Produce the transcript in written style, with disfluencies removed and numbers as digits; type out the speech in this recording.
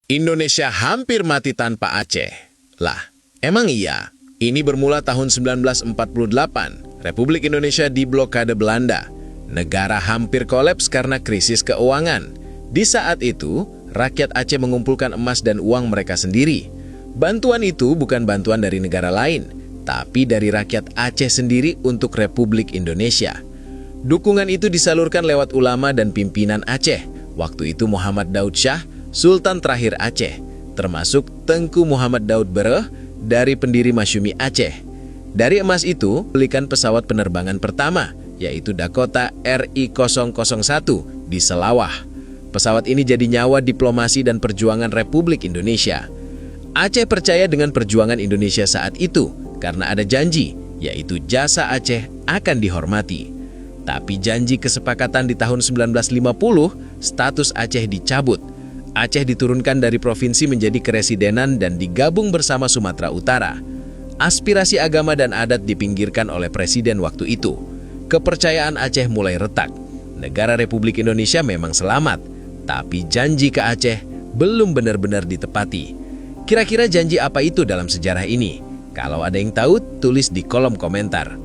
Indonesia hampir mati tanpa Aceh. Lah, emang iya? Ini bermula tahun 1948. Republik Indonesia diblokade Belanda. Negara hampir kolaps karena krisis keuangan. Di saat itu, rakyat Aceh mengumpulkan emas dan uang mereka sendiri. Bantuan itu bukan bantuan dari negara lain, tapi dari rakyat Aceh sendiri untuk Republik Indonesia. Dukungan itu disalurkan lewat ulama dan pimpinan Aceh. Waktu itu Muhammad Daud Shah, Sultan terakhir Aceh, termasuk Tengku Muhammad Daud Bereh dari pendiri Masyumi Aceh. Dari emas itu, belikan pesawat penerbangan pertama, yaitu Dakota RI-001 di Selawah. Pesawat ini jadi nyawa diplomasi dan perjuangan Republik Indonesia. Aceh percaya dengan perjuangan Indonesia saat itu, karena ada janji, yaitu jasa Aceh akan dihormati. Tapi janji kesepakatan di tahun 1950, status Aceh dicabut. Aceh diturunkan dari provinsi menjadi keresidenan dan digabung bersama Sumatera Utara. Aspirasi agama dan adat dipinggirkan oleh presiden waktu itu. Kepercayaan Aceh mulai retak. Negara Republik Indonesia memang selamat, tapi janji ke Aceh belum benar-benar ditepati. Kira-kira janji apa itu dalam sejarah ini? Kalau ada yang tahu, tulis di kolom komentar.